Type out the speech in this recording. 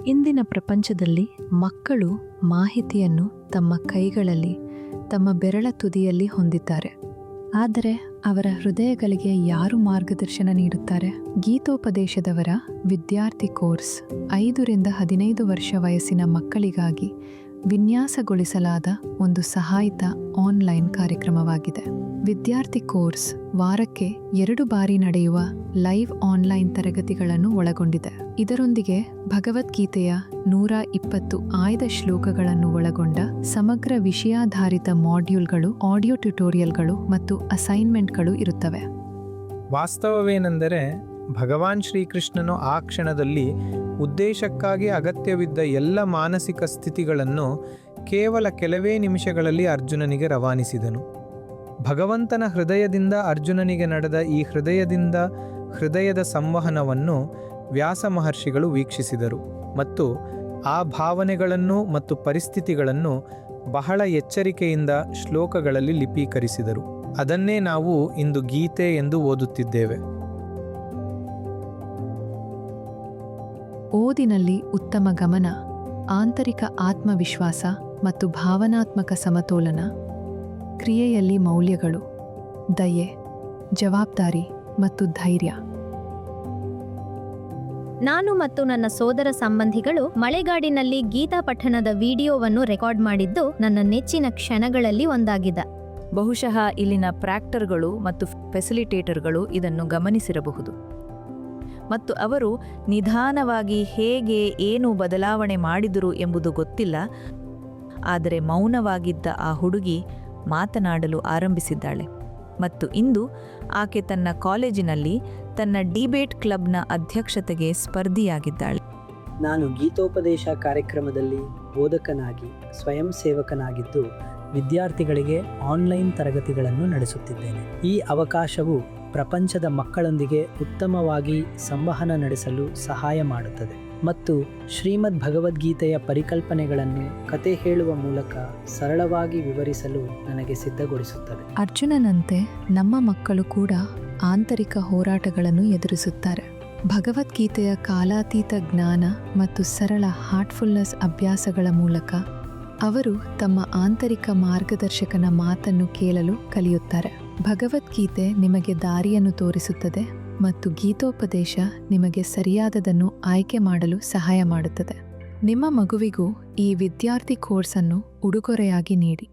ಇಂದಿನ ಪ್ರಪಂಚದಲ್ಲಿ ಮಕ್ಕಳು ಮಾಹಿತಿಯನ್ನು ತಮ್ಮ ಕೈಗಳಲ್ಲಿ, ತಮ್ಮ ಬೆರಳ ತುದಿಯಲ್ಲಿ ಹೊಂದಿದ್ದಾರೆ. ಆದರೆ ಅವರ ಹೃದಯಗಳಿಗೆ ಯಾರು ಮಾರ್ಗದರ್ಶನ ನೀಡುತ್ತಾರೆ? ಗೀತೋಪದೇಶದವರ ವಿದ್ಯಾರ್ಥಿ ಕೋರ್ಸ್ 5 ರಿಂದ 15 ವರ್ಷ ವಯಸ್ಸಿನ ಮಕ್ಕಳಿಗಾಗಿ ವಿನ್ಯಾಸಗೊಳಿಸಲಾದ ಒಂದು ಸಹಾಯಿತ ಆನ್ಲೈನ್ ಕಾರ್ಯಕ್ರಮವಾಗಿದೆ. ವಿದ್ಯಾರ್ಥಿ ಕೋರ್ಸ್ ವಾರಕ್ಕೆ 2 ಬಾರಿ ನಡೆಯುವ ಲೈವ್ ಆನ್ಲೈನ್ ತರಗತಿಗಳನ್ನು ಒಳಗೊಂಡಿದೆ. ಇದರೊಂದಿಗೆ ಭಗವದ್ಗೀತೆಯ 120 ಆಯ್ದ ಶ್ಲೋಕಗಳನ್ನು ಒಳಗೊಂಡ ಸಮಗ್ರ ವಿಷಯಾಧಾರಿತ ಮಾಡ್ಯೂಲ್ಗಳು, ಆಡಿಯೋ ಟ್ಯುಟೋರಿಯಲ್ಗಳು ಮತ್ತು ಅಸೈನ್ಮೆಂಟ್ಗಳು ಇರುತ್ತವೆ. ವಾಸ್ತವವೇನೆಂದರೆ ಭಗವಾನ್ ಶ್ರೀಕೃಷ್ಣನು ಆ ಕ್ಷಣದಲ್ಲಿ ಉದ್ದೇಶಕ್ಕಾಗಿ ಅಗತ್ಯವಿದ್ದ ಎಲ್ಲ ಮಾನಸಿಕ ಸ್ಥಿತಿಗಳನ್ನು ಕೇವಲ ಕೆಲವೇ ನಿಮಿಷಗಳಲ್ಲಿ ಅರ್ಜುನನಿಗೆ ರವಾನಿಸಿದನು. ಭಗವಂತನ ಹೃದಯದಿಂದ ಅರ್ಜುನನಿಗೆ ನಡೆದ ಈ ಹೃದಯದ ಸಂವಹನವನ್ನು ವ್ಯಾಸ ಮಹರ್ಷಿಗಳು ವೀಕ್ಷಿಸಿದರು ಮತ್ತು ಆ ಭಾವನೆಗಳನ್ನು ಮತ್ತು ಪರಿಸ್ಥಿತಿಗಳನ್ನು ಬಹಳ ಎಚ್ಚರಿಕೆಯಿಂದ ಶ್ಲೋಕಗಳಲ್ಲಿ ಲಿಪೀಕರಿಸಿದರು. ಅದನ್ನೇ ನಾವು ಇಂದು ಗೀತೆ ಎಂದು ಓದುತ್ತಿದ್ದೇವೆ. ಓದಿನಲ್ಲಿ ಉತ್ತಮ ಗಮನ, ಆಂತರಿಕ ಆತ್ಮವಿಶ್ವಾಸ ಮತ್ತು ಭಾವನಾತ್ಮಕ ಸಮತೋಲನ, ಕ್ರಿಯೆಯಲ್ಲಿ ಮೌಲ್ಯಗಳು, ದಯೆ, ಜವಾಬ್ದಾರಿ ಮತ್ತು ಧೈರ್ಯ. ನಾನು ಮತ್ತು ನನ್ನ ಸೋದರ ಸಂಬಂಧಿಗಳು ಮಳೆಗಾಡಿನಲ್ಲಿ ಗೀತಾ ಪಠಣದ ವಿಡಿಯೋವನ್ನು ರೆಕಾರ್ಡ್ ಮಾಡಿದ್ದು ನನ್ನ ನೆಚ್ಚಿನ ಕ್ಷಣಗಳಲ್ಲಿ ಒಂದಾಗಿದೆ. ಬಹುಶಃ ಇಲ್ಲಿನ ಪ್ರಾಕ್ಟರ್ಗಳು ಮತ್ತು ಫೆಸಿಲಿಟೇಟರ್ಗಳು ಇದನ್ನು ಗಮನಿಸಿರಬಹುದು ಮತ್ತು ಅವರು ನಿಧಾನವಾಗಿ ಹೇಗೆ ಏನು ಬದಲಾವಣೆ ಮಾಡಿದರು ಎಂಬುದು ಗೊತ್ತಿಲ್ಲ. ಆದರೆ ಮೌನವಾಗಿದ್ದ ಆ ಹುಡುಗಿ ಮಾತನಾಡಲು ಆರಂಭಿಸಿದ್ದಾಳೆ ಮತ್ತು ಇಂದು ಆಕೆ ತನ್ನ ಕಾಲೇಜಿನಲ್ಲಿ ತನ್ನ ಡಿಬೇಟ್ ಕ್ಲಬ್ನ ಅಧ್ಯಕ್ಷತೆಗೆ ಸ್ಪರ್ಧಿಯಾಗಿದ್ದಾಳೆ. ನಾನು ಗೀತೋಪದೇಶ ಕಾರ್ಯಕ್ರಮದಲ್ಲಿ ಬೋಧಕನಾಗಿ ಸ್ವಯಂ ಸೇವಕನಾಗಿದ್ದು ವಿದ್ಯಾರ್ಥಿಗಳಿಗೆ ಆನ್ಲೈನ್ ತರಗತಿಗಳನ್ನು ನಡೆಸುತ್ತಿದ್ದೇನೆ. ಈ ಅವಕಾಶವು ಪ್ರಪಂಚದ ಮಕ್ಕಳೊಂದಿಗೆ ಉತ್ತಮವಾಗಿ ಸಂವಹನ ನಡೆಸಲು ಸಹಾಯ ಮಾಡುತ್ತದೆ ಮತ್ತು ಶ್ರೀಮದ್ ಭಗವದ್ಗೀತೆಯ ಪರಿಕಲ್ಪನೆಗಳನ್ನು ಕತೆ ಹೇಳುವ ಮೂಲಕ ಸರಳವಾಗಿ ವಿವರಿಸಲು ನನಗೆ ಸಿದ್ಧಗೊಳಿಸುತ್ತದೆ. ಅರ್ಜುನನಂತೆ ನಮ್ಮ ಮಕ್ಕಳು ಕೂಡ ಆಂತರಿಕ ಹೋರಾಟಗಳನ್ನು ಎದುರಿಸುತ್ತಾರೆ. ಭಗವದ್ಗೀತೆಯ ಕಾಲಾತೀತ ಜ್ಞಾನ ಮತ್ತು ಸರಳ ಹಾರ್ಟ್ಫುಲ್ನೆಸ್ ಅಭ್ಯಾಸಗಳ ಮೂಲಕ ಅವರು ತಮ್ಮ ಆಂತರಿಕ ಮಾರ್ಗದರ್ಶಕನ ಮಾತನ್ನು ಕೇಳಲು ಕಲಿಯುತ್ತಾರೆ. ಭಗವದ್ಗೀತೆ ನಿಮಗೆ ದಾರಿಯನ್ನು ತೋರಿಸುತ್ತದೆ ಮತ್ತು ಗೀತೋಪದೇಶ ನಿಮಗೆ ಸರಿಯಾದದನ್ನು ಆಯ್ಕೆ ಮಾಡಲು ಸಹಾಯ ಮಾಡುತ್ತದೆ. ನಿಮ್ಮ ಮಗುವಿಗೂ ಈ ವಿದ್ಯಾರ್ಥಿ ಕೋರ್ಸನ್ನು ಉಡುಗೊರೆಯಾಗಿ ನೀಡಿ.